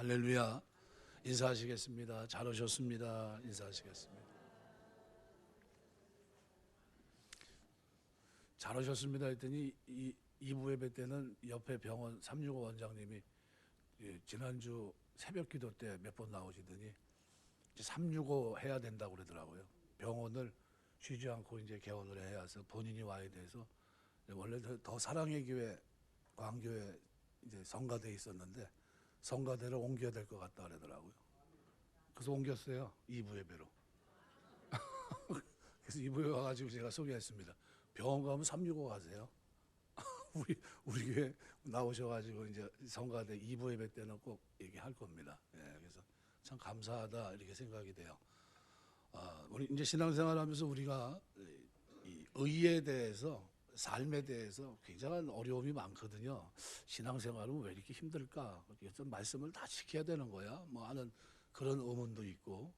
할렐루야. 인사하시겠습니다. 잘 오셨습니다. 인사하시겠습니다. 잘 오셨습니다 했더니 이 2부 예배 때는 옆에 병원 365 원장님이 지난주 새벽 기도 때 몇 번 나오시더니 365 해야 된다고 그러더라고요. 병원을 쉬지 않고 이제 개원을 해야 해서 본인이 와야 돼서 원래 더 사랑의 교회 광교에 이제 성가대에 있었는데 성가대로 옮겨야 될 것 같다 그러더라고요. 그래서 옮겼어요. 2부 예배로. 그래서 2부에 와가지고 제가 소개했습니다. 병원 가면 365 가세요. 우리 교회 나오셔가지고 이제 성가대 2부 예배 때는 꼭 얘기할 겁니다. 그래서 참 감사하다 이렇게 생각이 돼요. 우리 이제 신앙생활하면서 우리가 이 의에 대해서 삶에 대해서 굉장한 어려움이 많거든요. 신앙생활은 왜 이렇게 힘들까? 좀 말씀을 다 지켜야 되는 거야? 뭐 하는 그런 의문도 있고,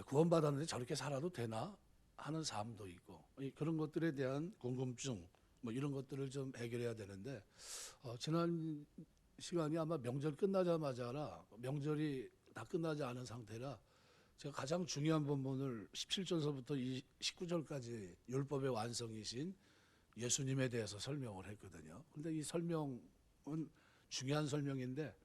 구원받았는데 저렇게 살아도 되나? 하는 삶도 있고, 그런 것들에 대한 궁금증, 뭐 이런 것들을 좀 해결해야 되는데, 지난 시간이 아마 명절 끝나자마자 명절이 다 끝나지 않은 상태라 제가 가장 중요한 본문을 17절서부터 19절까지 율법의 완성이신 예수님에 대해서 설명을 했거든요. 근데 이 설명은 중요한 설명인데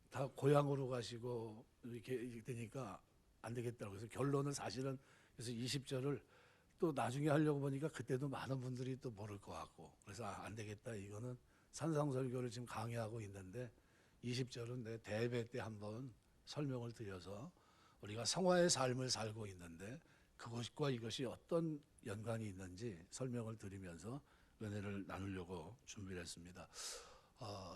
다 고향으로 가시고 이렇게 되니까 안 되겠다고 해서 결론은 사실은 그래서 20절을 또 나중에 하려고 보니까 그때도 많은 분들이 또 모를 것 같고 그래서 안 되겠다. 이거는 산상설교를 지금 강의하고 있는데 20절은 내 대회 때 한번 설명을 드려서 우리가 성화의 삶을 살고 있는데 그것과 이것이 어떤 연관이 있는지 설명을 드리면서 은혜를 나누려고 준비를 했습니다.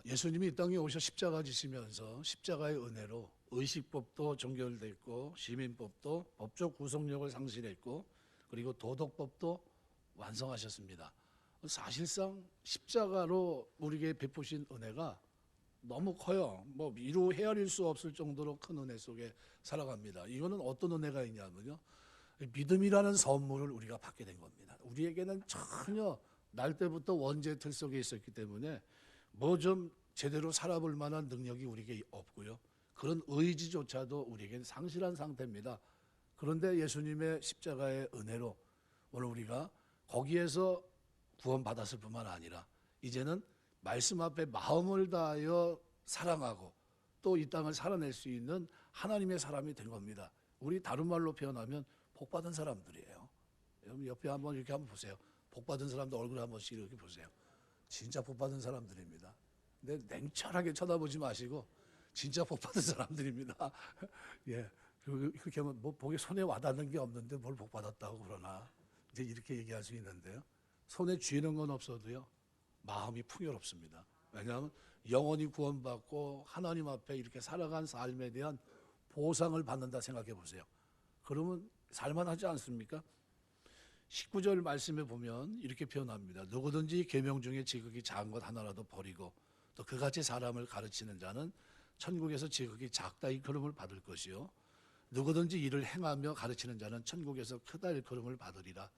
예수님이 이 땅에 오셔 십자가 지시면서 십자가의 은혜로 의식법도 종결됐고 시민법도 법적 구속력을 상실했고 그리고 도덕법도 완성하셨습니다. 사실상 십자가로 우리에게 베푸신 은혜가 너무 커요. 뭐 이루 헤아릴 수 없을 정도로 큰 은혜 속에 살아갑니다. 이거는 어떤 은혜가 있냐면요. 믿음이라는 선물을 우리가 받게 된 겁니다. 우리에게는 전혀 날 때부터 원죄 틀 속에 있었기 때문에 뭐 좀 제대로 살아볼 만한 능력이 우리에게 없고요. 그런 의지조차도 우리에게는 상실한 상태입니다. 그런데 예수님의 십자가의 은혜로 오늘 우리가 거기에서 구원받았을 뿐만 아니라 이제는 말씀 앞에 마음을 다하여 사랑하고 또 이 땅을 살아낼 수 있는 하나님의 사람이 된 겁니다. 우리 다른 말로 표현하면 복받은 사람들이에요. 여러분 옆에 한번 이렇게 한번 보세요. 복받은 사람들 얼굴 한 번씩 이렇게 보세요. 진짜 복받은 사람들입니다. 근데 냉철하게 쳐다보지 마시고 진짜 복받은 사람들입니다. 예, 그렇게 하면 뭐 보기 손에 와닿는 게 없는데 뭘 복받았다고 그러나 이제 이렇게 얘기할 수 있는데요. 손에 쥐는 건 없어도요. 마음이 풍요롭습니다. 왜냐하면 영원히 구원받고 하나님 앞에 이렇게 살아간 삶에 대한 보상을 받는다 생각해 보세요. 그러면 살만하지 않습니까? 19절 말씀에 보면 이렇게 표현합니다. 누구든지 계명 중에 지극히 작은 것 하나라도 버리고 또 그같이 사람을 가르치는 자는 천국에서 지극히 작다 일컬음을 받을 것이요 누구든지 이를 행하며 가르치는 자는 천국에서 크다 일컬음을 받으리라.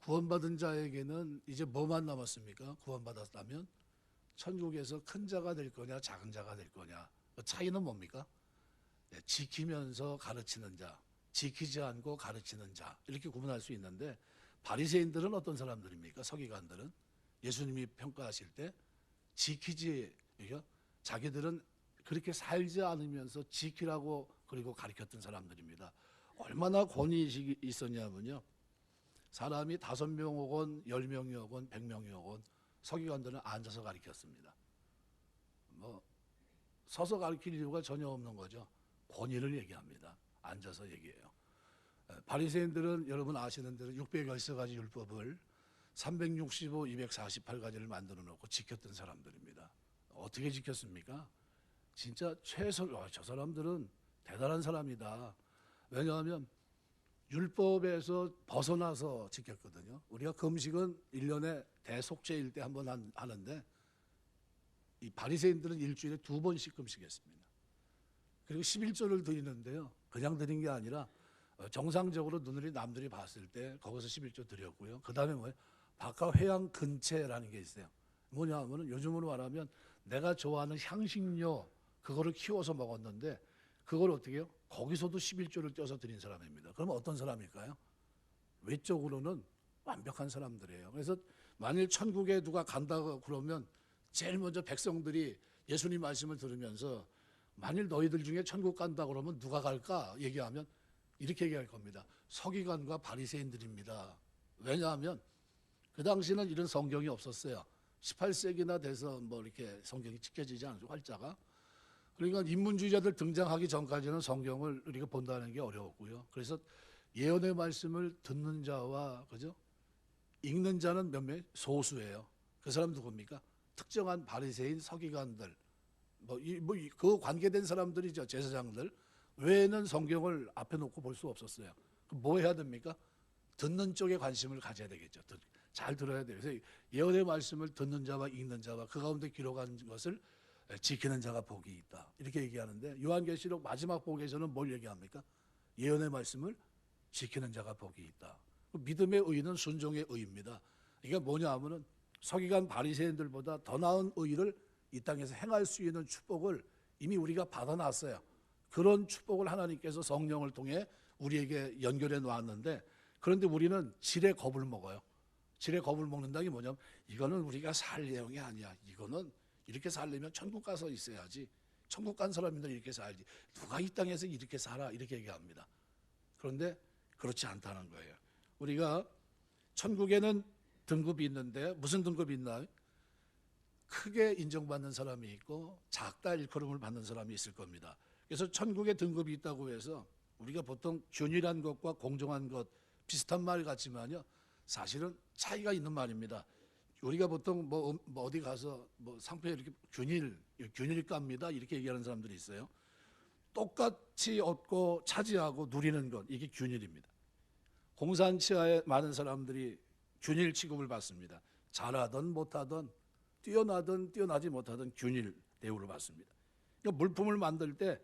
구원받은 자에게는 이제 뭐만 남았습니까? 구원받았다면 천국에서 큰 자가 될 거냐 작은 자가 될 거냐. 차이는 뭡니까? 네, 지키면서 가르치는 자, 지키지 않고 가르치는 자 이렇게 구분할 수 있는데 바리새인들은 어떤 사람들입니까? 서기관들은 예수님이 평가하실 때 지키지 자기들은 그렇게 살지 않으면서 지키라고 그리고 가르쳤던 사람들입니다. 얼마나 권위의식이 있었냐면요. 사람이 5명 오건 10명이 오건 100명이 오건 서기관들은 앉아서 가르쳤습니다. 뭐 서서 가르칠 이유가 전혀 없는 거죠. 권위를 얘기합니다. 앉아서 얘기해요. 바리새인들은 여러분 아시는 대로 610가지 율법을 365, 248가지를 만들어 놓고 지켰던 사람들입니다. 어떻게 지켰습니까? 진짜 저 사람들은 대단한 사람이다. 왜냐하면 율법에서 벗어나서 지켰거든요. 우리가 금식은 1년에 대속죄일 때 한 번 하는데 이 바리새인들은 일주일에 2번씩 금식했습니다. 그리고 11조를 드리는데요. 그냥 드린 게 아니라 정상적으로 눈으로 남들이 봤을 때 거기서 11조 드렸고요. 그 다음에 뭐예요? 바깥 회양 근체라는 게 있어요. 뭐냐 하면 요즘으로 말하면 내가 좋아하는 향신료 그거를 키워서 먹었는데 그걸 어떻게 해요? 거기서도 11조를 떼어서 드린 사람입니다. 그러면 어떤 사람일까요? 외적으로는 완벽한 사람들이에요. 그래서 만일 천국에 누가 간다고 그러면 제일 먼저 백성들이 예수님 말씀을 들으면서 만일 너희들 중에 천국 간다 그러면 누가 갈까 얘기하면 이렇게 얘기할 겁니다. 서기관과 바리새인들입니다. 왜냐하면 그 당시는 이런 성경이 없었어요. 18세기나 돼서 뭐 이렇게 성경이 지켜지지 않죠, 활자가. 그러니까 인문주의자들 등장하기 전까지는 성경을 우리가 본다는 게 어려웠고요. 그래서 예언의 말씀을 듣는 자와 그죠? 읽는 자는 몇 명? 소수예요. 그 사람 누굽니까? 특정한 바리새인 서기관들, 그 관계된 사람들이죠, 제사장들 외에는 성경을 앞에 놓고 볼 수 없었어요. 그럼 뭐 해야 됩니까? 듣는 쪽에 관심을 가져야 되겠죠. 잘 들어야 돼요. 그래서 예언의 말씀을 듣는 자와 읽는 자와 그 가운데 기록한 것을 지키는 자가 복이 있다. 이렇게 얘기하는데 요한계시록 마지막 복에서는 뭘 얘기합니까? 예언의 말씀을 지키는 자가 복이 있다. 믿음의 의는 순종의 의입니다. 이게 뭐냐 하면은 서기관 바리새인들보다 더 나은 의를 이 땅에서 행할 수 있는 축복을 이미 우리가 받아놨어요. 그런 축복을 하나님께서 성령을 통해 우리에게 연결해 놓았는데 그런데 우리는 질의 겁을 먹어요. 질의 겁을 먹는다는 게 뭐냐면 이거는 우리가 살 내용이 아니야. 이거는 이렇게 살려면 천국 가서 있어야지. 천국 간 사람들은 이렇게 살지. 누가 이 땅에서 이렇게 살아? 이렇게 얘기합니다. 그런데 그렇지 않다는 거예요. 우리가 천국에는 등급이 있는데 무슨 등급이 있나요? 크게 인정받는 사람이 있고 작다 일컬음을 받는 사람이 있을 겁니다. 그래서 천국에 등급이 있다고 해서 우리가 보통 균일한 것과 공정한 것 비슷한 말 같지만요. 사실은 차이가 있는 말입니다. 우리가 보통 어디 가서 상표에 이렇게 균일가입니다 이렇게 얘기하는 사람들이 있어요. 똑같이 얻고 차지하고 누리는 것 이게 균일입니다. 공산치하에 많은 사람들이 균일 취급을 받습니다. 잘하든 못하든 뛰어나든 뛰어나지 못하든 균일 대우를 받습니다. 그러니까 물품을 만들 때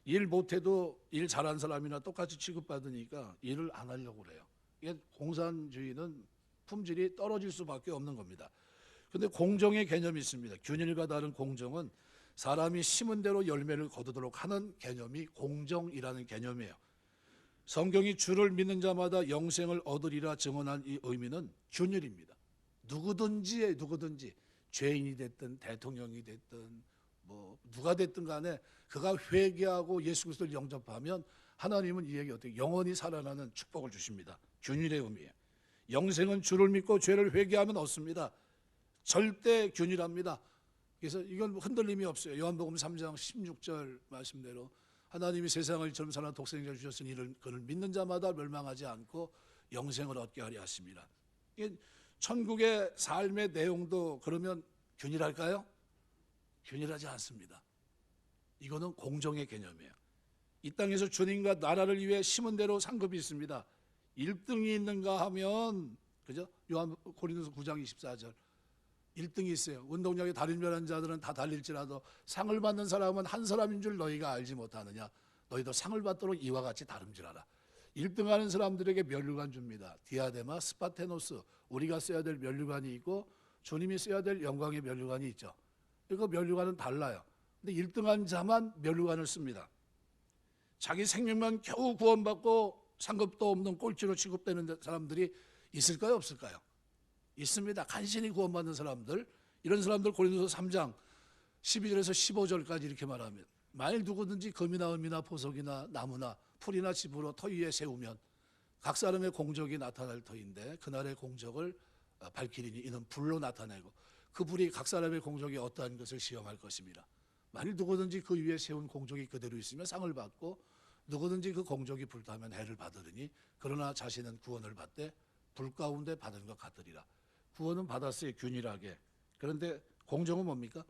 일 못해도 일 잘한 사람이나 똑같이 취급받으니까 일을 안 하려고 그래요. 이게 공산주의는 품질이 떨어질 수밖에 없는 겁니다. 그런데 공정의 개념이 있습니다. 균일과 다른 공정은 사람이 심은 대로 열매를 거두도록 하는 개념이 공정이라는 개념이에요. 성경이 주를 믿는 자마다 영생을 얻으리라 증언한 이 의미는 균일입니다. 누구든지 죄인이 됐든 대통령이 됐든 누가 됐든 간에 그가 회개하고 예수 그리스도를 영접하면 하나님은 이에게 어떻게 영원히 살아나는 축복을 주십니다. 균일의 의미예요. 영생은 주를 믿고 죄를 회개하면 얻습니다. 절대 균일합니다. 그래서 이건 흔들림이 없어요. 요한복음 3장 16절 말씀대로 하나님이 세상을 이처럼 사랑하는 독생자를 주셨으니 이를 그를 믿는 자마다 멸망하지 않고 영생을 얻게 하려 하십니다. 천국의 삶의 내용도 그러면 균일할까요? 균일하지 않습니다. 이거는 공정의 개념이에요. 이 땅에서 주님과 나라를 위해 심은 대로 상급이 있습니다. 1등이 있는가 하면 그죠? 고린도서 9장 24절 1등이 있어요. 운동량에 달인 멸한 자들은 다 달릴지라도 상을 받는 사람은 한 사람인 줄 너희가 알지 못하느냐. 너희도 상을 받도록 이와 같이 다름질하라. 1등하는 사람들에게 면류관 줍니다. 디아데마, 스파테노스 우리가 써야 될 면류관이 있고 주님이 써야 될 영광의 면류관이 있죠. 그 면류관은 달라요. 근데 1등한 자만 면류관을 씁니다. 자기 생명만 겨우 구원받고 상급도 없는 꼴찌로 취급되는 사람들이 있을까요? 없을까요? 있습니다. 간신히 구원받는 사람들. 이런 사람들 고린도서 3장 12절에서 15절까지 이렇게 말하면 만일 누구든지 금이나 은이나 보석이나 나무나 풀이나 집으로 터 위에 세우면 각 사람의 공적이 나타날 터인데 그날의 공적을 밝히리니 이는 불로 나타내고 그 불이 각 사람의 공적이 어떠한 것을 시험할 것입니다. 만일 누구든지 그 위에 세운 공적이 그대로 있으면 상을 받고 누구든지 그 공적이 불타면 해를 받으리니 그러나 자신은 구원을 받되 불 가운데 받은 것 같으리라. 구원은 받았어요, 균일하게. 그런데 공정은 뭡니까?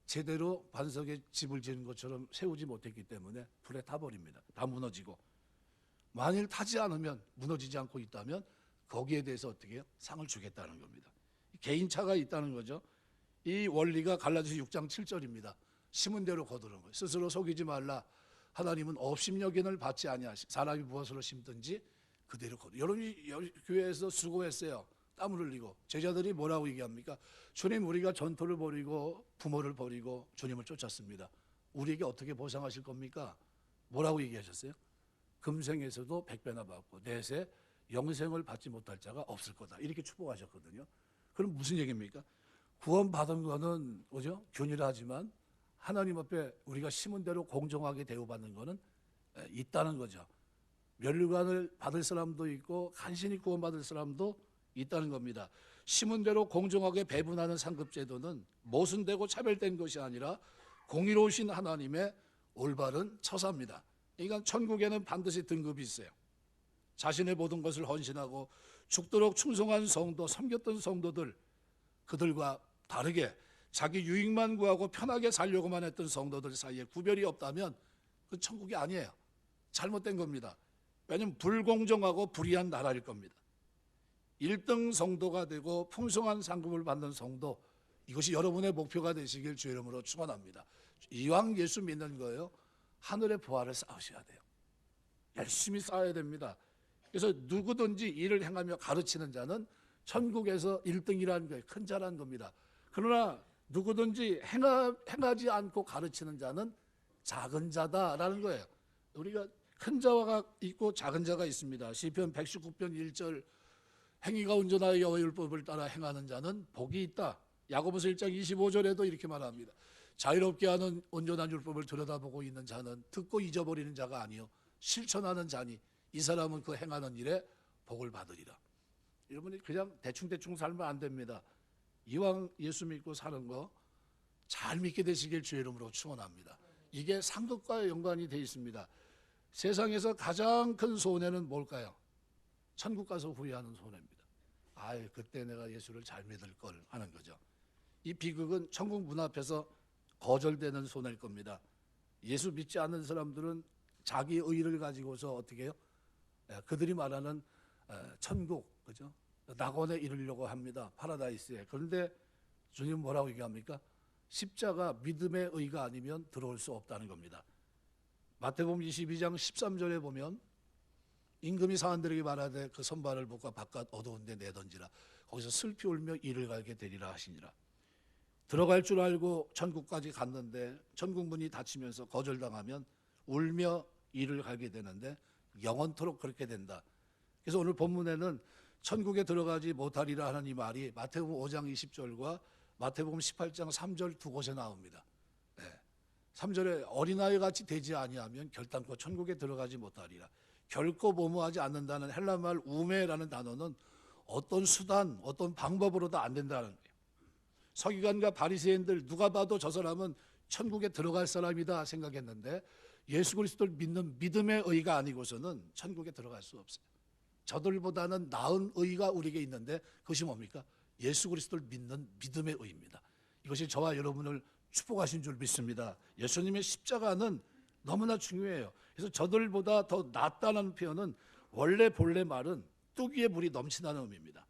제대로 반석에 집을 지은 것처럼 세우지 못했기 때문에 불에 타버립니다. 다 무너지고. 만일 타지 않으면 무너지지 않고 있다면 거기에 대해서 어떻게 해요? 상을 주겠다는 겁니다. 개인차가 있다는 거죠. 이 원리가 갈라디아서 6장 7절입니다. 심은 대로 거두는 거예요. 스스로 속이지 말라. 하나님은 업심여긴을 받지 아니하시. 사람이 무엇으로 심든지 그대로 거두. 여러분이 교회에서 수고했어요. 땀을 흘리고 제자들이 뭐라고 얘기합니까? 주님 우리가 전토를 벌이고 부모를 버리고 주님을 쫓았습니다. 우리에게 어떻게 보상하실 겁니까? 뭐라고 얘기하셨어요? 금생에서도 100배나 받고 내세 영생을 받지 못할 자가 없을 거다. 이렇게 축복하셨거든요. 그럼 무슨 얘기입니까? 구원받은 거는 뭐죠? 균일하지만 하나님 앞에 우리가 심은 대로 공정하게 대우받는 거는 있다는 거죠. 멸류관을 받을 사람도 있고 간신히 구원받을 사람도 있다는 겁니다. 심은 대로 공정하게 배분하는 상급제도는 모순되고 차별된 것이 아니라 공의로우신 하나님의 올바른 처사입니다. 그러니까 천국에는 반드시 등급이 있어요. 자신의 모든 것을 헌신하고 죽도록 충성한 성도, 섬겼던 성도들, 그들과 다르게 자기 유익만 구하고 편하게 살려고만 했던 성도들 사이에 구별이 없다면 그 천국이 아니에요. 잘못된 겁니다. 왜냐하면 불공정하고 불의한 나라일 겁니다. 1등 성도가 되고 풍성한 상급을 받는 성도, 이것이 여러분의 목표가 되시길 주의 이름으로 축원합니다. 이왕 예수 믿는 거예요, 하늘의 부활을 쌓으셔야 돼요. 열심히 쌓아야 됩니다. 그래서 누구든지 일을 행하며 가르치는 자는 천국에서 1등이라는 거예요. 큰 자라는 겁니다. 그러나 누구든지 행하지 않고 가르치는 자는 작은 자다라는 거예요. 우리가 큰 자가 있고 작은 자가 있습니다. 시편 119편 1절, 행위가 온전하여 여호와의 율법을 따라 행하는 자는 복이 있다. 야고보서 1장 25절에도 이렇게 말합니다. 자유롭게 하는 온전한 율법을 들여다보고 있는 자는 듣고 잊어버리는 자가 아니요 실천하는 자니 이 사람은 그 행하는 일에 복을 받으리라. 여러분이 그냥 대충 살면 안 됩니다. 이왕 예수 믿고 사는 거 잘 믿게 되시길 주의 이름으로 축원합니다. 이게 상급과 연관이 되어 있습니다. 세상에서 가장 큰 손해는 뭘까요? 천국 가서 후회하는 손해입니다. 아유, 그때 내가 예수를 잘 믿을 걸 하는 거죠. 이 비극은 천국 문 앞에서 거절되는 손해일 겁니다. 예수 믿지 않는 사람들은 자기 의를 가지고서 어떻게 해요? 그들이 말하는 천국, 그죠? 낙원에 이르려고 합니다. 파라다이스에. 그런데 주님 뭐라고 얘기합니까? 십자가 믿음의 의가 아니면 들어올 수 없다는 겁니다. 마태복음 22장 13절에 보면 임금이 사람들에게 말하되 그 선발을 목과 바깥 어두운 데 내던지라. 거기서 슬피 울며 이를 갈게 되리라 하시니라. 들어갈 줄 알고 천국까지 갔는데 천국 문이 닫히면서 거절당하면 울며 이를 갈게 되는데 영원토록 그렇게 된다. 그래서 오늘 본문에는 천국에 들어가지 못하리라 하는 이 말이 마태복음 5장 20절과 마태복음 18장 3절 두 곳에 나옵니다. 3절에 어린아이 같이 되지 아니하면 결단코 천국에 들어가지 못하리라. 결코 모모하지 않는다는 헬라말 우메라는 단어는 어떤 수단, 어떤 방법으로도 안 된다는 거예요. 서기관과 바리새인들 누가 봐도 저 사람은 천국에 들어갈 사람이다 생각했는데 예수 그리스도를 믿는 믿음의 의가 아니고서는 천국에 들어갈 수 없어요. 저들보다는 나은 의가 우리에게 있는데 그것이 뭡니까? 예수 그리스도를 믿는 믿음의 의입니다. 이것이 저와 여러분을 축복하신 줄 믿습니다. 예수님의 십자가는 너무나 중요해요. 그래서 저들보다 더 낫다는 표현은 원래 본래 말은 뚝 위에 물이 넘친다는 의미입니다.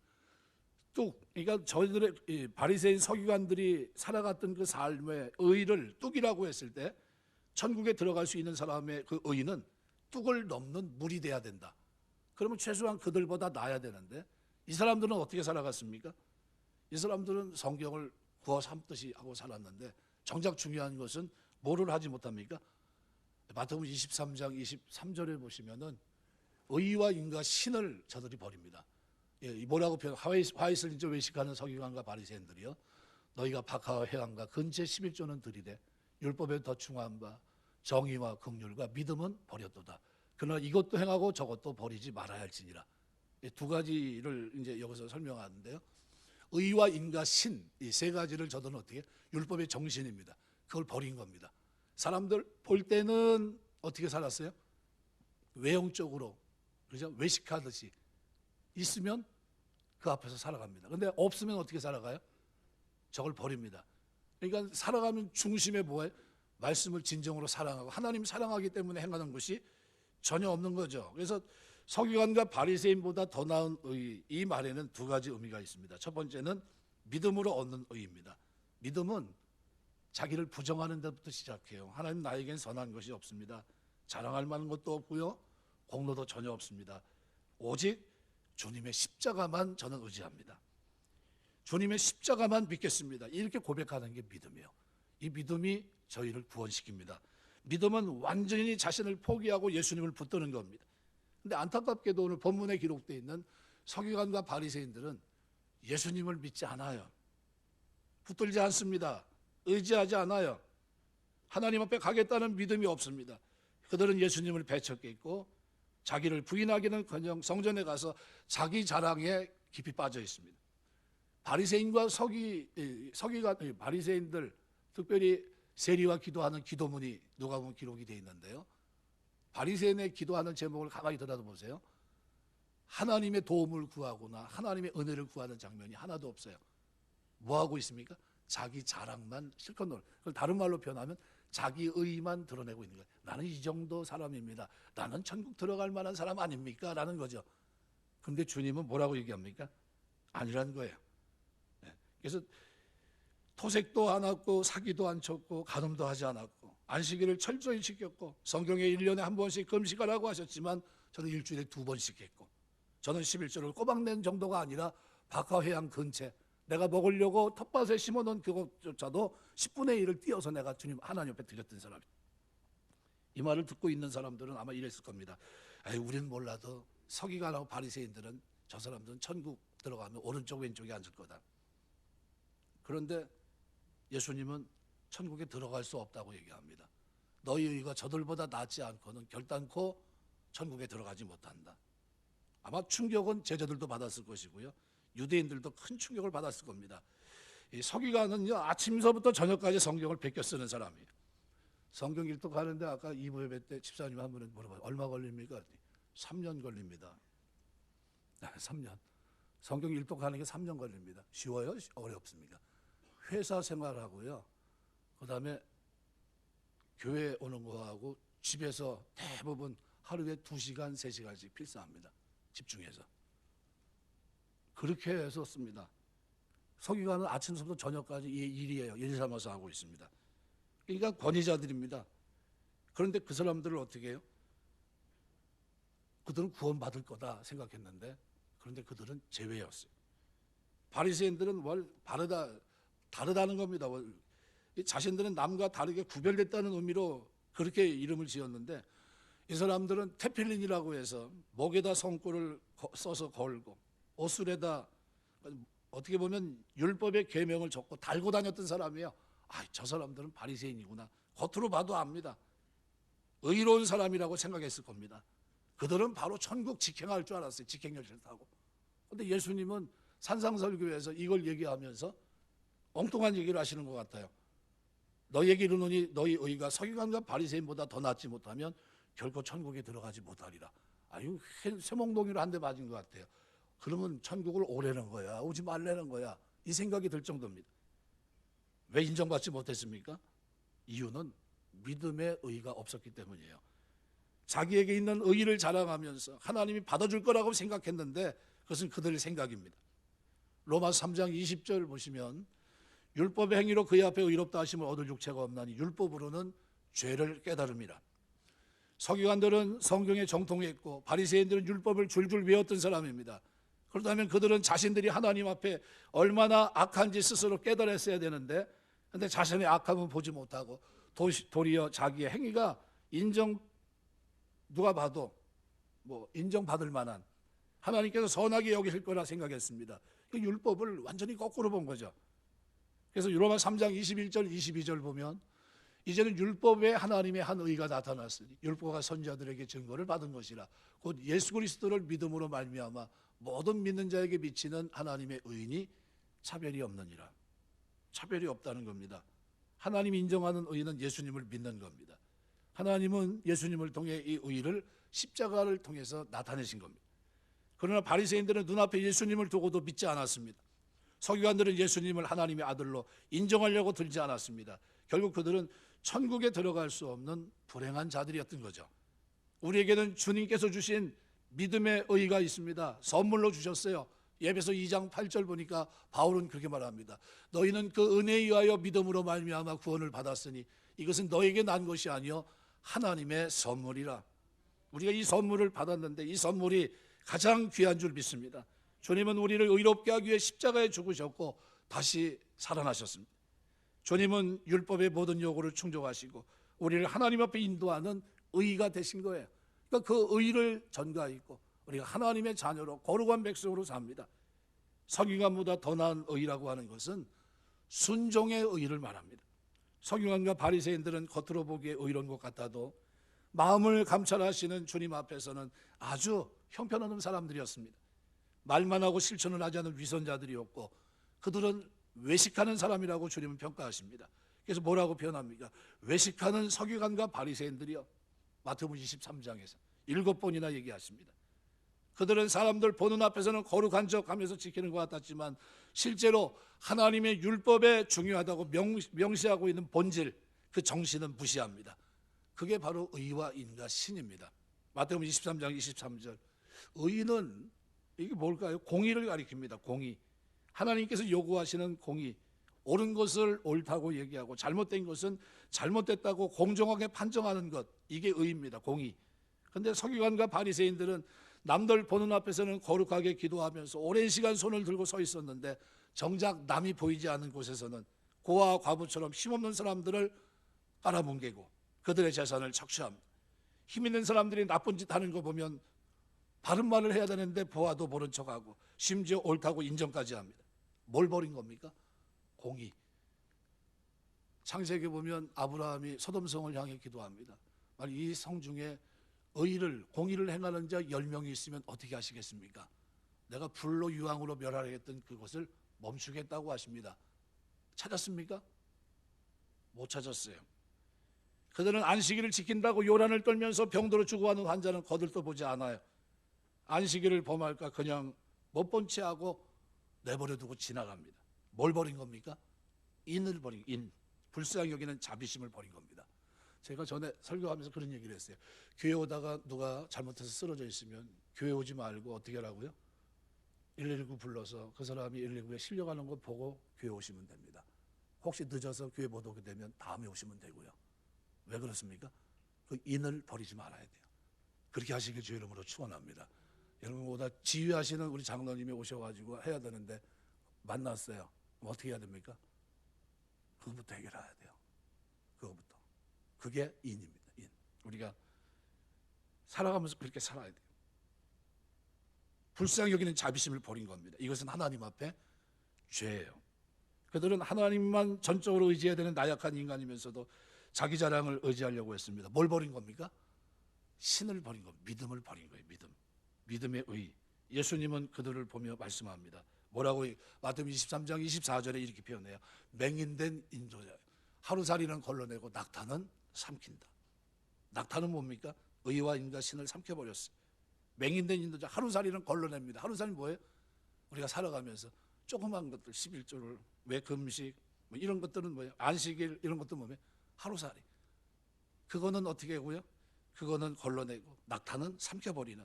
뚝, 그러니까 저희들의 바리새인 서기관들이 살아갔던 그 삶의 의를 뚝이라고 했을 때 천국에 들어갈 수 있는 사람의 그 의는 뚝을 넘는 물이 돼야 된다. 그러면 최소한 그들보다 나아야 되는데 이 사람들은 어떻게 살아갔습니까? 이 사람들은 성경을 구워 삼듯이 하고 살았는데 정작 중요한 것은 뭐를 하지 못합니까? 마태복음 23장 23절에 보시면은 의와 인과 신을 저들이 버립니다. 뭐라고 표현? 화이슬 인저 외식하는 서기관과 바리새인들이요. 너희가 박하와 회당과 근체 11조는 드리되 율법에 더 충한 바 정의와 긍휼과 믿음은 버렸도다. 그러나 이것도 행하고 저것도 버리지 말아야 할지니라. 두 가지를 이제 여기서 설명하는데요. 의와 인과 신, 이 세 가지를 저들은 어떻게? 율법의 정신입니다. 그걸 버린 겁니다. 사람들 볼 때는 어떻게 살았어요? 외형적으로, 그죠? 외식하듯이 있으면 그 앞에서 살아갑니다. 근데 없으면 어떻게 살아가요? 저걸 버립니다. 그러니까 살아가면 중심에 뭐예요? 말씀을 진정으로 사랑하고 하나님 사랑하기 때문에 행하는 것이 전혀 없는 거죠. 그래서 서기관과 바리새인보다 더 나은 의, 이 말에는 두 가지 의미가 있습니다. 첫 번째는 믿음으로 얻는 의입니다. 믿음은 자기를 부정하는 데부터 시작해요. 하나님 나에겐 선한 것이 없습니다. 자랑할 만한 것도 없고요. 공로도 전혀 없습니다. 오직 주님의 십자가만 저는 의지합니다. 주님의 십자가만 믿겠습니다. 이렇게 고백하는 게 믿음이에요. 이 믿음이 저희를 구원시킵니다. 믿음은 완전히 자신을 포기하고 예수님을 붙드는 겁니다. 근데 안타깝게도 오늘 본문에 기록되어 있는 서기관과 바리새인들은 예수님을 믿지 않아요. 붙들지 않습니다. 의지하지 않아요. 하나님 앞에 가겠다는 믿음이 없습니다. 그들은 예수님을 배척했고 자기를 부인하기는커녕 성전에 가서 자기 자랑에 깊이 빠져 있습니다. 바리새인과 바리새인들, 특별히 세리와 기도하는 기도문이 누가복음 기록이 되어 있는데요. 바리새인의 기도하는 제목을 가만히 들여다보세요. 하나님의 도움을 구하거나 하나님의 은혜를 구하는 장면이 하나도 없어요. 뭐 하고 있습니까? 자기 자랑만 실컷 놀. 그걸 다른 말로 표현하면 자기 의만 드러내고 있는 거예요. 나는 이 정도 사람입니다. 나는 천국 들어갈 만한 사람 아닙니까? 라는 거죠. 그런데 주님은 뭐라고 얘기합니까? 아니라는 거예요. 그래서 토색도 안 했고 사기도 안 쳤고 간음도 하지 않았고 안식일을 철저히 지켰고 성경에 1년에 한 번씩 금식하라고 하셨지만 저는 일주일에 2번씩 했고 저는 11조를 꼬박낸 정도가 아니라 박하회양 근처에 내가 먹으려고 텃밭에 심어놓은 그것조차도 10분의 1을 띄어서 내가 주님 하나님 옆에 드렸던 사람이에요. 이 말을 듣고 있는 사람들은 아마 이랬을 겁니다. 우리는 몰라도 서기관하고 바리새인들은 저 사람들은 천국 들어가면 오른쪽 왼쪽에 앉을 거다. 그런데 예수님은 천국에 들어갈 수 없다고 얘기합니다. 너희 의가 저들보다 낫지 않고는 결단코 천국에 들어가지 못한다. 아마 충격은 제자들도 받았을 것이고요. 유대인들도 큰 충격을 받았을 겁니다. 이 서기관은요, 아침서부터 저녁까지 성경을 베껴 쓰는 사람이에요. 성경 일독하는데 아까 2부 예배 때 집사님 한 분은 물어봐요. 얼마 걸립니까? 3년 걸립니다. 3년. 성경 일독하는 게 3년 걸립니다. 쉬워요? 어렵습니까? 회사 생활하고요. 그 다음에 교회 오는 거하고 집에서 대부분 하루에 2시간, 3시간씩 필사합니다. 집중해서. 그렇게 해서 씁니다. 서기관은 아침부터 저녁까지 이 일이에요. 일 삼아서 하고 있습니다. 그러니까 권위자들입니다. 그런데 그 사람들을 어떻게 해요? 그들은 구원받을 거다 생각했는데 그런데 그들은 제외였어요. 바리새인들은 다르다는 겁니다. 자신들은 남과 다르게 구별됐다는 의미로 그렇게 이름을 지었는데 이 사람들은 테필린이라고 해서 목에다 성꿀을 써서 걸고 옷술에다 어떻게 보면 율법의 계명을 적고 달고 다녔던 사람이에요. 저 사람들은 바리새인이구나. 겉으로 봐도 압니다. 의로운 사람이라고 생각했을 겁니다. 그들은 바로 천국 직행할 줄 알았어요. 직행열차를 타고. 그런데 예수님은 산상설교에서 이걸 얘기하면서 엉뚱한 얘기를 하시는 것 같아요. 너희에게 이르노니 너희 의가 서기관과 바리새인보다 더 낫지 못하면 결코 천국에 들어가지 못하리라. 쇠몽동이로 한 대 맞은 것 같아요. 그러면 천국을 오라는 거야, 오지 말라는 거야, 이 생각이 들 정도입니다. 왜 인정받지 못했습니까? 이유는 믿음의 의가 없었기 때문이에요. 자기에게 있는 의의를 자랑하면서 하나님이 받아줄 거라고 생각했는데 그것은 그들의 생각입니다. 로마서 3장 20절 보시면 율법의 행위로 그의 앞에 의롭다 하심을 얻을 육체가 없나니 율법으로는 죄를 깨달음이라. 서기관들은 성경에 정통했고 바리새인들은 율법을 줄줄 외웠던 사람입니다. 그렇다면 그들은 자신들이 하나님 앞에 얼마나 악한지 스스로 깨달았어야 되는데 근데 자신의 악함은 보지 못하고 도리어 자기의 행위가 누가 봐도 인정받을 만한 하나님께서 선하게 여기실 거라 생각했습니다. 그 율법을 완전히 거꾸로 본 거죠. 그래서 로마 3장 21절 22절 보면 이제는 율법에 하나님의 한 의가 나타났으니 율법과 선지자들에게 증거를 받은 것이라 곧 예수 그리스도를 믿음으로 말미암아 모든 믿는 자에게 미치는 하나님의 의인이 차별이 없느니라. 차별이 없다는 겁니다. 하나님이 인정하는 의는 예수님을 믿는 겁니다. 하나님은 예수님을 통해 이 의를 십자가를 통해서 나타내신 겁니다. 그러나 바리새인들은 눈앞에 예수님을 두고도 믿지 않았습니다. 서기관들은 예수님을 하나님의 아들로 인정하려고 들지 않았습니다. 결국 그들은 천국에 들어갈 수 없는 불행한 자들이었던 거죠. 우리에게는 주님께서 주신 믿음의 의가 있습니다. 선물로 주셨어요. 에베소 2장 8절 보니까 바울은 그렇게 말합니다. 너희는 그 은혜에 의하여 믿음으로 말미암아 구원을 받았으니 이것은 너에게 난 것이 아니요 하나님의 선물이라. 우리가 이 선물을 받았는데 이 선물이 가장 귀한 줄 믿습니다. 주님은 우리를 의롭게 하기 위해 십자가에 죽으셨고 다시 살아나셨습니다. 주님은 율법의 모든 요구를 충족하시고 우리를 하나님 앞에 인도하는 의가 되신 거예요. 그러니까 그 의를 전가하고 우리가 하나님의 자녀로 거룩한 백성으로 삽니다. 서기관보다 더 나은 의라고 하는 것은 순종의 의를 말합니다. 서기관과 바리새인들은 겉으로 보기에 의로운 것 같아도 마음을 감찰하시는 주님 앞에서는 아주 형편없는 사람들이었습니다. 말만 하고 실천을 하지 않는 위선자들이었고 그들은 외식하는 사람이라고 주님은 평가하십니다. 그래서 뭐라고 표현합니까? 외식하는 서기관과 바리새인들이요. 마태복음 23장에서 7번이나 얘기하십니다. 그들은 사람들 보는 앞에서는 거룩한 척하면서 지키는 것 같았지만 실제로 하나님의 율법에 중요하다고 명시하고 있는 본질, 그 정신은 무시합니다. 그게 바로 의와 인과 신입니다. 마태복음 23장 23절. 의는 이게 뭘까요? 공의를 가리킵니다. 공의. 하나님께서 요구하시는 공의. 옳은 것을 옳다고 얘기하고 잘못된 것은 잘못됐다고 공정하게 판정하는 것. 이게 의입니다. 공의. 그런데 서기관과 바리새인들은 남들 보는 앞에서는 거룩하게 기도하면서 오랜 시간 손을 들고 서 있었는데 정작 남이 보이지 않는 곳에서는 고아와 과부처럼 힘없는 사람들을 깔아뭉개고 그들의 재산을 착취합니다. 힘 있는 사람들이 나쁜 짓 하는 거 보면 바른 말을 해야 되는데 보아도 모른 척하고 심지어 옳다고 인정까지 합니다. 뭘 버린 겁니까? 공의. 창세기 보면 아브라함이 소돔성을 향해 기도합니다. 만약 이 성 중에 의를 공의를 행하는 자 10명이 있으면 어떻게 하시겠습니까? 내가 불로 유황으로 멸하겠던 그것을 멈추겠다고 하십니다. 찾았습니까? 못 찾았어요. 그들은 안식일을 지킨다고 요란을 떨면서 병들어 죽어가는 환자는 거들떠 보지 않아요. 안식일을 범할까 그냥 못 본 채 하고 내버려 두고 지나갑니다. 뭘 버린 겁니까? 인을 버린 인. 불쌍히 여기는 자비심을 버린 겁니다. 제가 전에 설교하면서 그런 얘기를 했어요. 교회 오다가 누가 잘못해서 쓰러져 있으면 교회 오지 말고 어떻게 하라고요? 119 불러서 그 사람이 119에 실려가는 거 보고 교회 오시면 됩니다. 혹시 늦어서 교회 못 오게 되면 다음에 오시면 되고요. 왜 그렇습니까? 그 인을 버리지 말아야 돼요. 그렇게 하시길 주의 이름으로 축원합니다. 여러분 보다 지휘하시는 우리 장로님이 오셔가지고 해야 되는데 만났어요. 그럼 어떻게 해야 됩니까? 그것부터 해결해야 돼요. 그것부터. 그게 인입니다. 인. 우리가 살아가면서 그렇게 살아야 돼요. 불쌍히 여기는 자비심을 버린 겁니다. 이것은 하나님 앞에 죄예요. 그들은 하나님만 전적으로 의지해야 되는 나약한 인간이면서도 자기 자랑을 의지하려고 했습니다. 뭘 버린 겁니까? 신을 버린 겁니다. 믿음을 버린 거예요. 믿음. 믿음의 의. 예수님은 그들을 보며 말씀합니다. 뭐라고? 마태복음 23장 24절에 이렇게 표현해요. 맹인된 인도자. 하루살이는 걸러내고 낙타는 삼킨다. 낙타는 뭡니까? 의와 인과 신을 삼켜버렸어요. 맹인된 인도자. 하루살이는 걸러냅니다. 하루살이 뭐예요? 우리가 살아가면서 조그만 것들 11조를 왜 금식 뭐 이런 것들은 뭐예요? 안식일 이런 것도 뭐예요? 하루살이. 그거는 어떻게 하고요? 그거는 걸러내고 낙타는 삼켜버리는,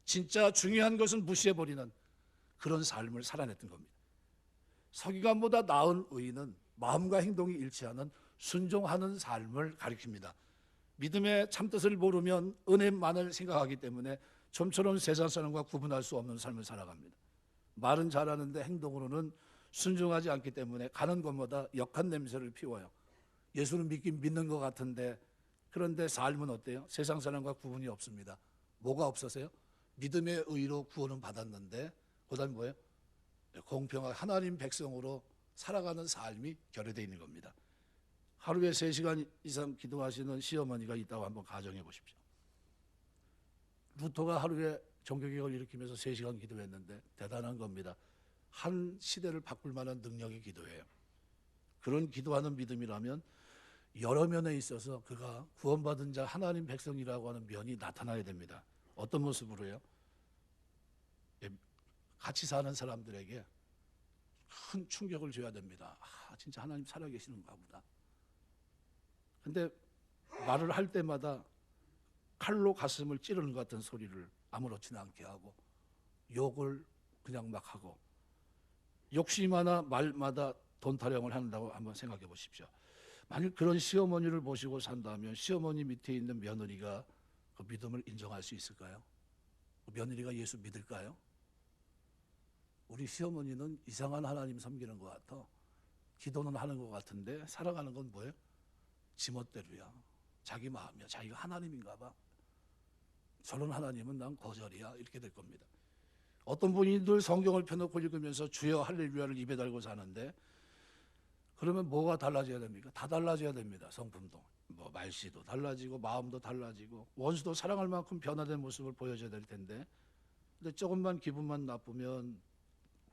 진짜 중요한 것은 무시해버리는 그런 삶을 살아냈던 겁니다. 서기관보다 나은 의는 마음과 행동이 일치하는 순종하는 삶을 가리킵니다. 믿음의 참뜻을 모르면 은혜만을 생각하기 때문에 좀처럼 세상 사람과 구분할 수 없는 삶을 살아갑니다. 말은 잘하는데 행동으로는 순종하지 않기 때문에 가는 곳마다 역한 냄새를 피워요. 예수는 믿긴 믿는 것 같은데 그런데 삶은 어때요? 세상 사람과 구분이 없습니다. 뭐가 없어서요? 믿음의 의로 구원은 받았는데 그다음에 뭐예요? 공평한 하나님 백성으로 살아가는 삶이 결여되어 있는 겁니다. 하루에 3시간 이상 기도하시는 시어머니가 있다고 한번 가정해 보십시오. 루터가 하루에 종교개혁을 일으키면서 3시간 기도했는데 대단한 겁니다. 한 시대를 바꿀 만한 능력의 기도예요. 그런 기도하는 믿음이라면 여러 면에 있어서 그가 구원받은 자 하나님 백성이라고 하는 면이 나타나야 됩니다. 어떤 모습으로요? 같이 사는 사람들에게 큰 충격을 줘야 됩니다. 아, 진짜 하나님 살아계시는가 보다. 근데 말을 할 때마다 칼로 가슴을 찌르는 것 같은 소리를 아무렇지나 않게 하고 욕을 그냥 막 하고 욕심 하나 말마다 돈 타령을 한다고 한번 생각해 보십시오. 만약 그런 시어머니를 모시고 산다면 시어머니 밑에 있는 며느리가 그 믿음을 인정할 수 있을까요? 그 며느리가 예수 믿을까요? 우리 시어머니는 이상한 하나님 섬기는 것 같아. 기도는 하는 것 같은데 살아가는 건 뭐예요? 지멋대로야. 자기 마음이야. 자기가 하나님인가 봐. 저런 하나님은 난 거절이야. 이렇게 될 겁니다. 어떤 분이 늘 성경을 펴놓고 읽으면서 주여 할렐루야를 입에 달고 사는데, 그러면 뭐가 달라져야 됩니까? 다 달라져야 됩니다. 성품도, 뭐 말씨도 달라지고 마음도 달라지고 원수도 사랑할 만큼 변화된 모습을 보여줘야 될 텐데, 근데 조금만 기분만 나쁘면,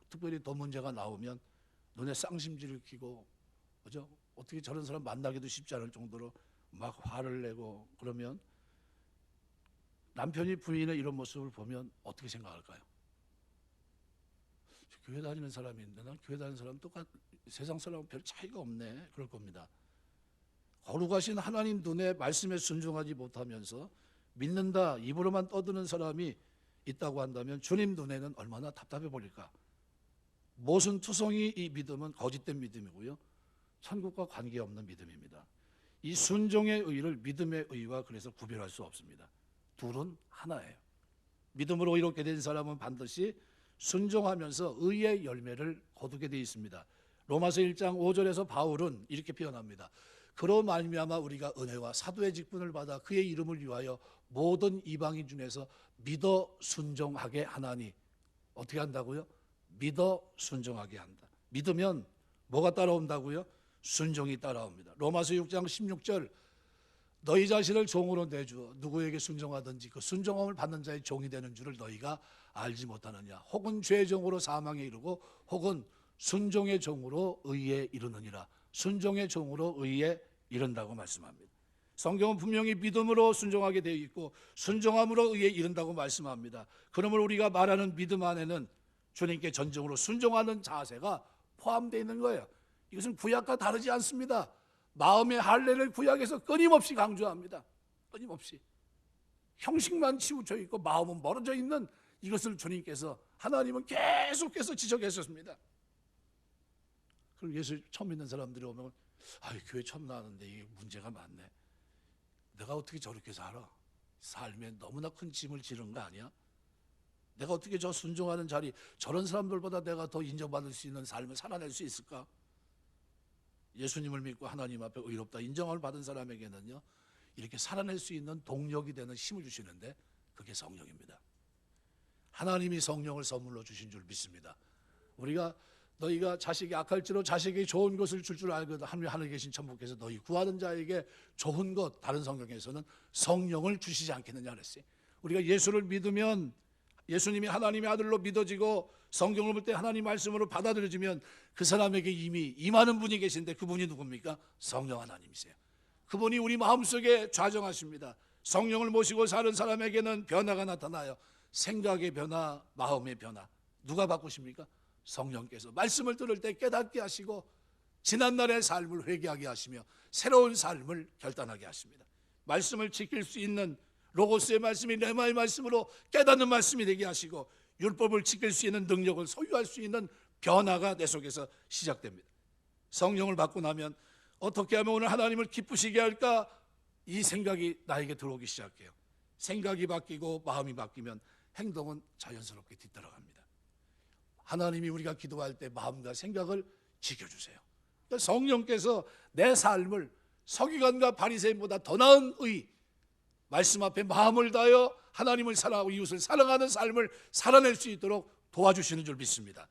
특별히 더 문제가 나오면 눈에 쌍심지를 켜고, 그죠? 어떻게 저런 사람 만나기도 쉽지 않을 정도로 막 화를 내고, 그러면 남편이 부인의 이런 모습을 보면 어떻게 생각할까요? 교회 다니는 사람인데 난 교회 다니는 사람 똑같, 세상 사람하고 별 차이가 없네, 그럴 겁니다. 거룩하신 하나님 눈에 말씀에 순종하지 못하면서 믿는다 입으로만 떠드는 사람이 있다고 한다면 주님 눈에는 얼마나 답답해 보일까. 모순 투성이 이 믿음은 거짓된 믿음이고요, 천국과 관계없는 믿음입니다. 이 순종의 의를 믿음의 의와 그래서 구별할 수 없습니다. 둘은 하나예요. 믿음으로 이롭게 된 사람은 반드시 순종하면서 의의 열매를 거두게 되어 있습니다. 로마서 1장 5절에서 바울은 이렇게 표현합니다. 그로 말미암아 우리가 은혜와 사도의 직분을 받아 그의 이름을 위하여 모든 이방인 중에서 믿어 순종하게 하나니. 어떻게 한다고요? 믿어 순종하게 한다. 믿으면 뭐가 따라온다고요? 순종이 따라옵니다. 로마서 6장 16절, 너희 자신을 종으로 내주어 누구에게 순종하든지 그 순종함을 받는 자의 종이 되는 줄을 너희가 알지 못하느냐. 혹은 죄의 종으로 사망에 이르고 혹은 순종의 종으로 의에 이르느니라. 순종의 종으로 의에 이른다고 말씀합니다. 성경은 분명히 믿음으로 순종하게 되어 있고 순종함으로 의에 이른다고 말씀합니다. 그러므로 우리가 말하는 믿음 안에는 주님께 전적으로 순종하는 자세가 포함되어 있는 거예요. 이것은 구약과 다르지 않습니다. 마음의 할례를 구약에서 끊임없이 강조합니다. 끊임없이. 형식만 치우쳐 있고 마음은 멀어져 있는 이것을 주님께서, 하나님은 계속해서 지적했었습니다. 그리고 예수 처음 믿는 사람들이 오면, 교회 처음 나왔는데 이게 문제가 많네. 내가 어떻게 저렇게 살아? 삶에 너무나 큰 짐을 지른 거 아니야? 내가 어떻게 저 순종하는 자리, 저런 사람들보다 내가 더 인정받을 수 있는 삶을 살아낼 수 있을까? 예수님을 믿고 하나님 앞에 의롭다 인정을 받은 사람에게는요, 이렇게 살아낼 수 있는 동력이 되는 힘을 주시는데 그게 성령입니다. 하나님이 성령을 선물로 주신 줄 믿습니다. 우리가 너희가 자식이 악할지로 자식이 좋은 것을 줄 알거든 하늘에 계신 천부께서 너희 구하는 자에게 좋은 것, 다른 성경에서는 성령을 주시지 않겠느냐 그랬어요. 우리가 예수를 믿으면, 예수님이 하나님의 아들로 믿어지고 성경을 볼 때 하나님 말씀으로 받아들여지면 그 사람에게 이미 임하는 분이 계신데 그분이 누굽니까? 성령 하나님이세요. 그분이 우리 마음속에 좌정하십니다. 성령을 모시고 사는 사람에게는 변화가 나타나요. 생각의 변화, 마음의 변화. 누가 바꾸십니까? 성령께서 말씀을 들을 때 깨닫게 하시고 지난날의 삶을 회개하게 하시며 새로운 삶을 결단하게 하십니다. 말씀을 지킬 수 있는 로고스의 말씀이 레마의 말씀으로 깨닫는 말씀이 되게 하시고 율법을 지킬 수 있는 능력을 소유할 수 있는 변화가 내 속에서 시작됩니다. 성령을 받고 나면 어떻게 하면 오늘 하나님을 기쁘시게 할까? 이 생각이 나에게 들어오기 시작해요. 생각이 바뀌고 마음이 바뀌면 행동은 자연스럽게 뒤따라갑니다. 하나님이 우리가 기도할 때 마음과 생각을 지켜주세요. 그러니까 성령께서 내 삶을 서기관과 바리새인보다 더 나은 의, 말씀 앞에 마음을 다하여 하나님을 사랑하고 이웃을 사랑하는 삶을 살아낼 수 있도록 도와주시는 줄 믿습니다.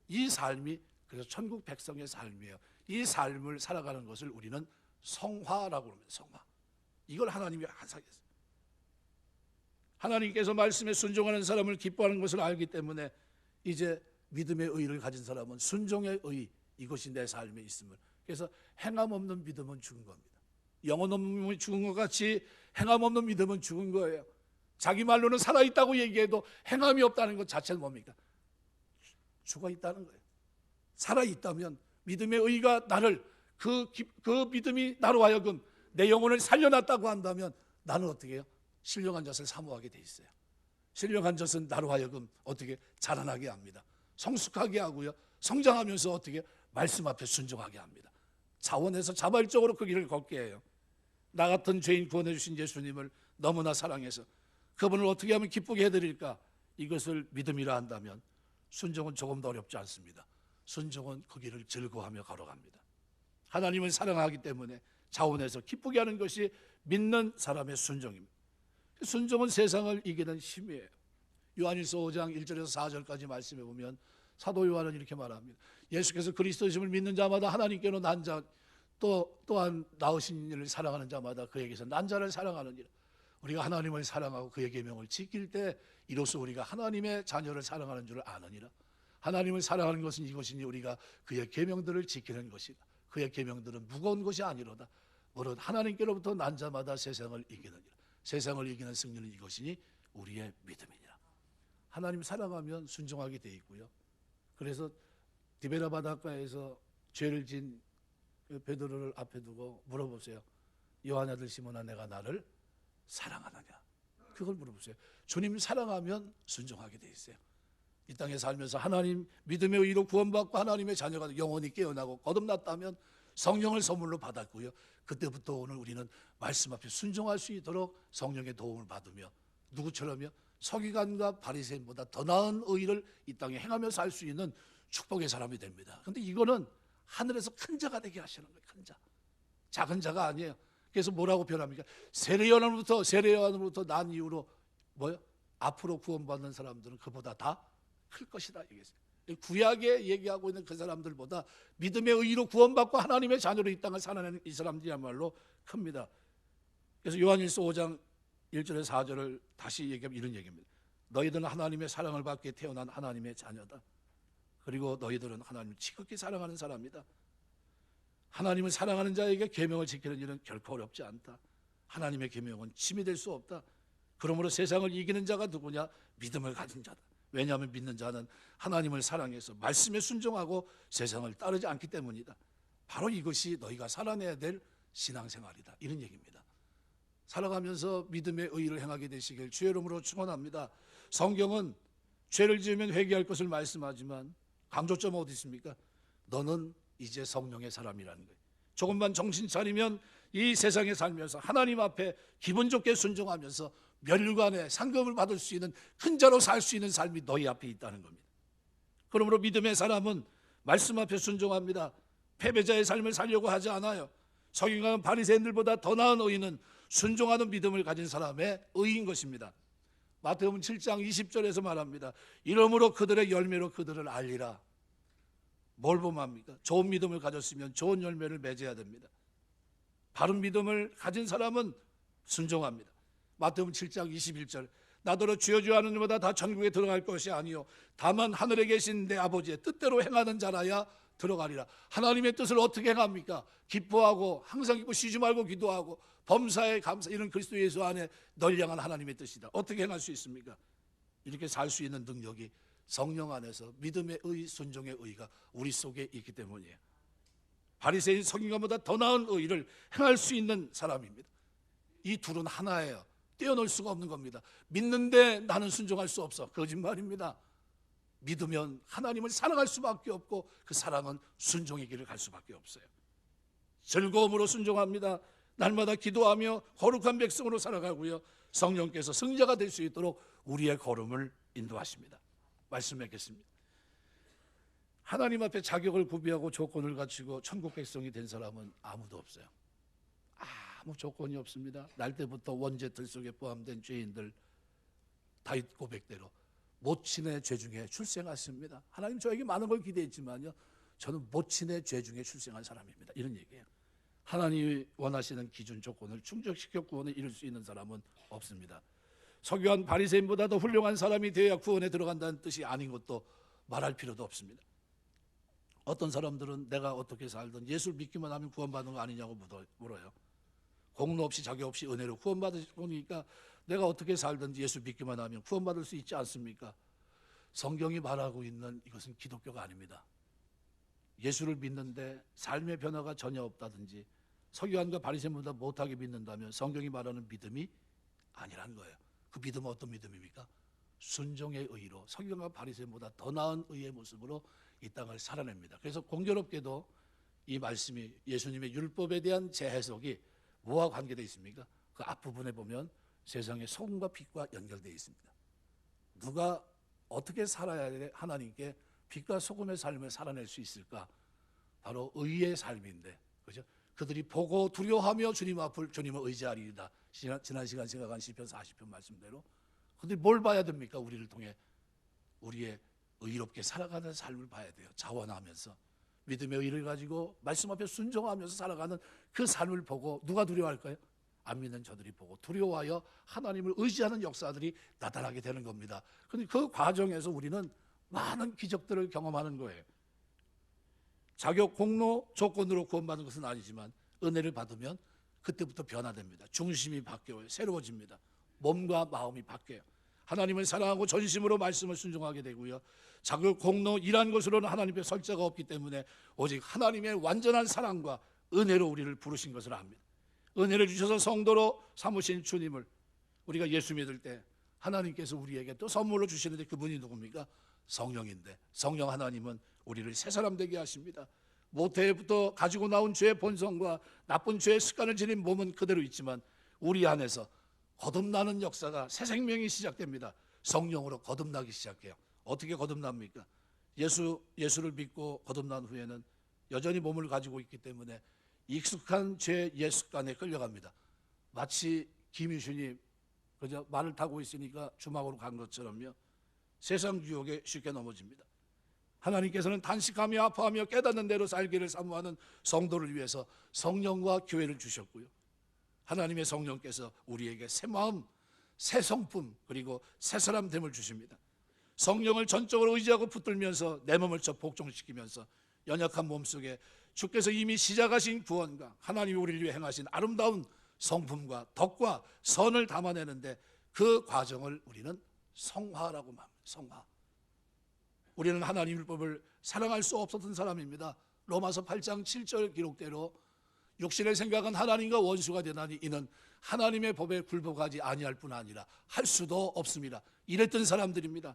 이 삶이 그래서 천국 백성의 삶이에요. 이 삶을 살아가는 것을 우리는 성화라고 합니다. 성화. 이걸 하나님이 하사했어요. 하나님께서 말씀에 순종하는 사람을 기뻐하는 것을 알기 때문에 이제 믿음의 의를 가진 사람은 순종의 의, 이것이 내 삶에 있음을. 그래서 행함 없는 믿음은 죽은 겁니다. 영혼 없는 믿음이 죽은 것 같이 행함 없는 믿음은 죽은 거예요. 자기 말로는 살아있다고 얘기해도 행함이 없다는 것 자체는 뭡니까? 죽어 있다는 거예요. 살아있다면 믿음의 의가 나를, 그 믿음이 나로 하여금 내 영혼을 살려놨다고 한다면 나는 어떻게 해요? 신령한 젖을 사모하게 돼 있어요. 신령한 젖은 나로 하여금 어떻게 자라나게 합니다. 성숙하게 하고요. 성장하면서 어떻게 말씀 앞에 순종하게 합니다. 자원해서 자발적으로 그 길을 걷게 해요. 나 같은 죄인 구원해 주신 예수님을 너무나 사랑해서 그분을 어떻게 하면 기쁘게 해드릴까? 이것을 믿음이라 한다면 순종은 조금도 어렵지 않습니다. 순종은 그 길을 즐거워하며 걸어갑니다. 하나님을 사랑하기 때문에 자원해서 기쁘게 하는 것이 믿는 사람의 순종입니다. 순종은 세상을 이기는 힘이에요. 요한일서 5장 1절에서 4절까지 말씀해 보면 사도 요한은 이렇게 말합니다. 예수께서 그리스도심을 믿는 자마다 하나님께로 난 자, 또한 낳으신 이를 사랑하는 자마다 그에게서 난 자를 사랑하느니라. 우리가 하나님을 사랑하고 그의 계명을 지킬 때 이로써 우리가 하나님의 자녀를 사랑하는 줄을 아느니라. 하나님을 사랑하는 것은 이것이니 우리가 그의 계명들을 지키는 것이다. 그의 계명들은 무거운 것이 아니로다. 오롯 하나님께로부터 난 자마다 세상을 이기느니라. 세상을 이기는 승리는 이것이니 우리의 믿음이니라. 하나님 사랑하면 순종하게 돼 있고요. 그래서 디베라 바닷가에서 죄를 진 베드로를 앞에 두고 물어보세요. 요한 아들 시몬아, 내가 나를 사랑하느냐? 그걸 물어보세요. 주님 사랑하면 순종하게 돼 있어요. 이 땅에 살면서 하나님 믿음의 의로 구원받고 하나님의 자녀가 영원히 깨어나고 거듭났다면 성령을 선물로 받았고요. 그때부터 오늘 우리는 말씀 앞에 순종할 수 있도록 성령의 도움을 받으며 누구처럼요? 서기관과 바리새인보다 더 나은 의를 이 땅에 행하며 살 수 있는 축복의 사람이 됩니다. 그런데 이거는 하늘에서 큰 자가 되게 하시는 거예요. 큰 자. 작은 자가 아니에요. 그래서 뭐라고 표현합니까? 세례요한으로부터 난 이후로 뭐요? 앞으로 구원받는 사람들은 그보다 다 클 것이다. 구약에 얘기하고 있는 그 사람들보다 믿음의 의로 구원받고 하나님의 자녀로 이 땅을 살아내는 이 사람들이야말로 큽니다. 그래서 요한일서 5장 1절에서 4절을 다시 얘기하면 이런 얘기입니다. 너희들은 하나님의 사랑을 받게 태어난 하나님의 자녀다. 그리고 너희들은 하나님을 지극히 사랑하는 사람이다. 하나님을 사랑하는 자에게 계명을 지키는 일은 결코 어렵지 않다. 하나님의 계명은 침이 될 수 없다. 그러므로 세상을 이기는 자가 누구냐? 믿음을 가진 자다. 왜냐하면 믿는 자는 하나님을 사랑해서 말씀에 순종하고 세상을 따르지 않기 때문이다. 바로 이것이 너희가 살아내야 될 신앙생활이다. 이런 얘기입니다. 살아가면서 믿음의 의를 행하게 되시길 주의 이름으로 축원합니다. 성경은 죄를 지으면 회개할 것을 말씀하지만 강조점은 어디 있습니까? 너는 이제 성령의 사람이라는 거예요. 조금만 정신 차리면 이 세상에 살면서 하나님 앞에 기분 좋게 순종하면서 멸류관에 상급을 받을 수 있는 큰 자로 살 수 있는 삶이 너희 앞에 있다는 겁니다. 그러므로 믿음의 사람은 말씀 앞에 순종합니다. 패배자의 삶을 살려고 하지 않아요. 서기관 바리새인들보다 더 나은 의인은 순종하는 믿음을 가진 사람의 의인 것입니다. 마태복음 7장 20절에서 말합니다. 이러므로 그들의 열매로 그들을 알리라. 뭘 보면 합니까? 좋은 믿음을 가졌으면 좋은 열매를 맺어야 됩니다. 바른 믿음을 가진 사람은 순종합니다. 마태복음 7장 21절 나더러 주여 주여 하는 자마다 다 천국에 들어갈 것이 아니요 다만 하늘에 계신 내 아버지의 뜻대로 행하는 자라야 들어가리라. 하나님의 뜻을 어떻게 행합니까? 기뻐하고 항상 기뻐 쉬지 말고 기도하고 범사에 감사, 이런 그리스도 예수 안에 널 향한 하나님의 뜻이다. 어떻게 행할 수 있습니까? 이렇게 살 수 있는 능력이 성령 안에서 믿음의 의, 순종의 의가 우리 속에 있기 때문이에요. 바리새인 서기관보다 더 나은 의를 행할 수 있는 사람입니다. 이 둘은 하나예요. 떼어놓을 수가 없는 겁니다. 믿는데 나는 순종할 수 없어. 거짓말입니다. 믿으면 하나님을 사랑할 수밖에 없고 그 사랑은 순종의 길을 갈 수밖에 없어요. 즐거움으로 순종합니다. 날마다 기도하며 거룩한 백성으로 살아가고요. 성령께서 승자가 될 수 있도록 우리의 걸음을 인도하십니다. 말씀 맺겠습니다. 하나님 앞에 자격을 구비하고 조건을 갖추고 천국 백성이 된 사람은 아무도 없어요. 아무 조건이 없습니다. 날 때부터 원죄 들속에 포함된 죄인들 다윗 고백대로 모친의 죄 중에 출생하십니다. 하나님 저에게 많은 걸 기대했지만요, 저는 모친의 죄 중에 출생한 사람입니다. 이런 얘기예요. 하나님이 원하시는 기준 조건을 충족시켜 구원에 이룰 수 있는 사람은 없습니다. 서기관 바리새인보다 더 훌륭한 사람이 되어야 구원에 들어간다는 뜻이 아닌 것도 말할 필요도 없습니다. 어떤 사람들은 내가 어떻게 살든 예수를 믿기만 하면 구원받는 거 아니냐고 물어요. 공로 없이 자격 없이 은혜로 구원받으니까 내가 어떻게 살든지 예수 믿기만 하면 구원받을 수 있지 않습니까? 성경이 말하고 있는 이것은 기독교가 아닙니다. 예수를 믿는데 삶의 변화가 전혀 없다든지 서기관과 바리새인보다 못하게 믿는다면 성경이 말하는 믿음이 아니라는 거예요. 그 믿음은 어떤 믿음입니까? 순종의 의로 서기관과 바리새인보다 더 나은 의의 모습으로 이 땅을 살아냅니다. 그래서 공교롭게도 이 말씀이 예수님의 율법에 대한 재해석이 뭐와 관계되어 있습니까? 그 앞부분에 보면 세상의 소금과 빛과 연결되어 있습니다. 누가 어떻게 살아야 돼? 하나님께 빛과 소금의 삶을 살아낼 수 있을까? 바로 의의 삶인데, 그죠? 그들이 보고 두려워하며 주님 앞을 주님을 의지하리이다. 지난 시간 생각한 시편 40편 말씀대로 그들이 뭘 봐야 됩니까? 우리를 통해 우리의 의롭게 살아가는 삶을 봐야 돼요. 자원하면서 믿음의 의를 가지고 말씀 앞에 순종하면서 살아가는 그 삶을 보고 누가 두려워할까요? 안 믿는 저들이 보고 두려워하여 하나님을 의지하는 역사들이 나타나게 되는 겁니다. 그런데 그 과정에서 우리는 많은 기적들을 경험하는 거예요. 자격, 공로, 조건으로 구원받은 것은 아니지만 은혜를 받으면 그때부터 변화됩니다. 중심이 바뀌어요. 새로워집니다. 몸과 마음이 바뀌어요. 하나님을 사랑하고 전심으로 말씀을 순종하게 되고요. 자격, 공로, 일한 것으로는 하나님의 설자가 없기 때문에 오직 하나님의 완전한 사랑과 은혜로 우리를 부르신 것을 압니다. 은혜를 주셔서 성도로 삼으신 주님을 우리가 예수 믿을 때 하나님께서 우리에게 또 선물로 주시는데 그분이 누굽니까? 성령인데, 성령 하나님은 우리를 새 사람 되게 하십니다. 모태부터 가지고 나온 죄의 본성과 나쁜 죄의 습관을 지닌 몸은 그대로 있지만 우리 안에서 거듭나는 역사가 새 생명이 시작됩니다. 성령으로 거듭나기 시작해요. 어떻게 거듭납니까? 예수를 믿고 거듭난 후에는 여전히 몸을 가지고 있기 때문에 익숙한 죄의 옛 습관에 끌려갑니다. 마치 김유신이 그저 말을 타고 있으니까 주막으로 간 것처럼요. 세상 유혹에 쉽게 넘어집니다. 하나님께서는 단식하며 아파하며 깨닫는 대로 살기를 사모하는 성도를 위해서 성령과 교회를 주셨고요. 하나님의 성령께서 우리에게 새 마음, 새 성품, 그리고 새 사람 됨을 주십니다. 성령을 전적으로 의지하고 붙들면서 내 몸을 복종시키면서 연약한 몸속에 주께서 이미 시작하신 구원과 하나님이 우리를 위해 행하신 아름다운 성품과 덕과 선을 담아내는데 그 과정을 우리는 성화라고 말합니다. 성화. 우리는 하나님 율법을 사랑할 수 없었던 사람입니다. 로마서 8장 7절 기록대로 육신의 생각은 하나님과 원수가 되나니 이는 하나님의 법에 굴복하지 아니할 뿐 아니라 할 수도 없습니다. 이랬던 사람들입니다.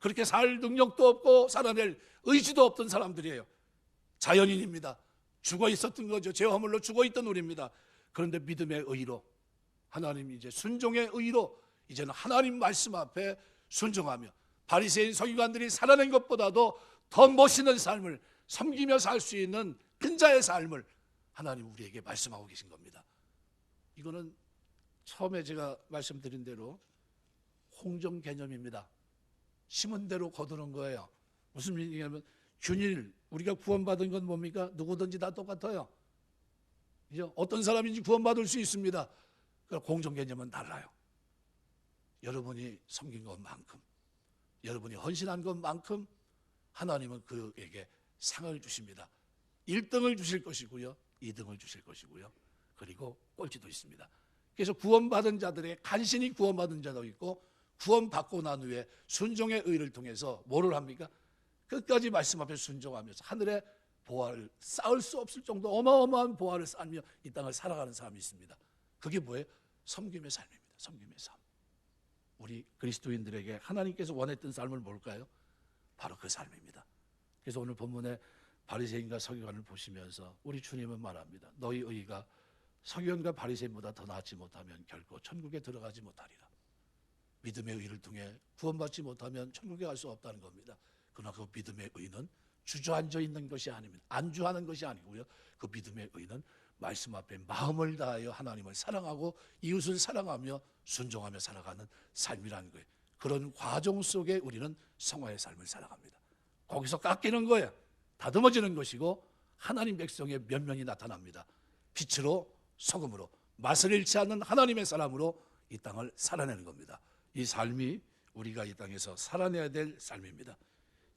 그렇게 살 능력도 없고 살아낼 의지도 없던 사람들이에요. 자연인입니다. 죽어 있었던 거죠. 죄 허물로 죽어 있던 우리입니다. 그런데 믿음의 의로, 하나님 이제 순종의 의로 이제는 하나님 말씀 앞에 순종하며 바리새인 서기관들이 살아낸 것보다도 더 멋있는 삶을 섬기며 살 수 있는 큰 자의 삶을 하나님 우리에게 말씀하고 계신 겁니다. 이거는 처음에 제가 말씀드린 대로 홍정 개념입니다. 심은 대로 거두는 거예요. 무슨 얘기냐면 균일, 우리가 구원받은 건 뭡니까? 누구든지 다 똑같아요. 어떤 사람인지 구원받을 수 있습니다. 공정 개념은 달라요. 여러분이 섬긴 것만큼, 여러분이 헌신한 것만큼 하나님은 그에게 상을 주십니다. 1등을 주실 것이고요, 2등을 주실 것이고요, 그리고 꼴찌도 있습니다. 그래서 구원받은 자들의 간신히 구원받은 자도 있고 구원받고 난 후에 순종의 의를 통해서 뭐를 합니까? 끝까지 말씀 앞에 순종하면서 하늘의 보화를 쌓을 수 없을 정도 어마어마한 보화를 쌓으며 이 땅을 살아가는 사람이 있습니다. 그게 뭐예요? 섬김의 삶입니다. 섬김의 삶. 우리 그리스도인들에게 하나님께서 원했던 삶을 뭘까요? 바로 그 삶입니다. 그래서 오늘 본문에 바리새인과 서기관을 보시면서 우리 주님은 말합니다. 너희 의가 서기관과 바리새인보다 더 낫지 못하면 결코 천국에 들어가지 못하리라. 믿음의 의를 통해 구원받지 못하면 천국에 갈 수 없다는 겁니다. 그러나 그 믿음의 의는 주저앉아 있는 것이 아닙니다. 안주하는 것이 아니고요. 그 믿음의 의는 말씀 앞에 마음을 다하여 하나님을 사랑하고 이웃을 사랑하며 순종하며 살아가는 삶이라는 거예요. 그런 과정 속에 우리는 성화의 삶을 살아갑니다. 거기서 깎이는 거예요. 다듬어지는 것이고 하나님 백성의 면면이 나타납니다. 빛으로 소금으로 맛을 잃지 않는 하나님의 사람으로 이 땅을 살아내는 겁니다. 이 삶이 우리가 이 땅에서 살아내야 될 삶입니다.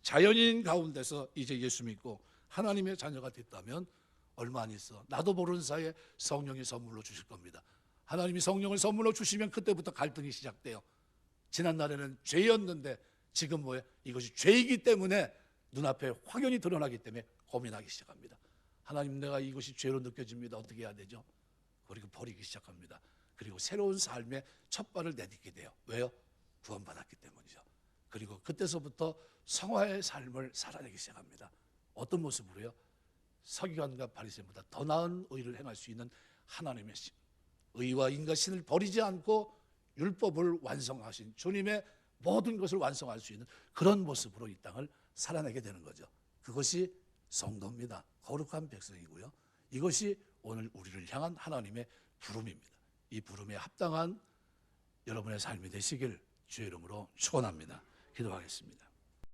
자연인 가운데서 이제 예수 믿고 하나님의 자녀가 됐다면 얼마 안 있어 나도 모르는 사이에 성령이 선물로 주실 겁니다. 하나님이 성령을 선물로 주시면 그때부터 갈등이 시작돼요. 지난날에는 죄였는데 지금 뭐예요? 이것이 죄이기 때문에 눈앞에 확연히 드러나기 때문에 고민하기 시작합니다. 하나님, 내가 이것이 죄로 느껴집니다. 어떻게 해야 되죠? 그리고 버리기 시작합니다. 그리고 새로운 삶의 첫 발을 내딛게 돼요. 왜요? 구원받았기 때문이죠. 그리고 그때서부터 성화의 삶을 살아내기 시작합니다. 어떤 모습으로요? 서기관과 바리새인보다 더 나은 의를 행할 수 있는 하나님의 신, 의와 인과 신을 버리지 않고 율법을 완성하신 주님의 모든 것을 완성할 수 있는 그런 모습으로 이 땅을 살아내게 되는 거죠. 그것이 성도입니다. 거룩한 백성이고요. 이것이 오늘 우리를 향한 하나님의 부름입니다. 이 부름에 합당한 여러분의 삶이 되시길 주의 이름으로 축원합니다. 기도하겠습니다.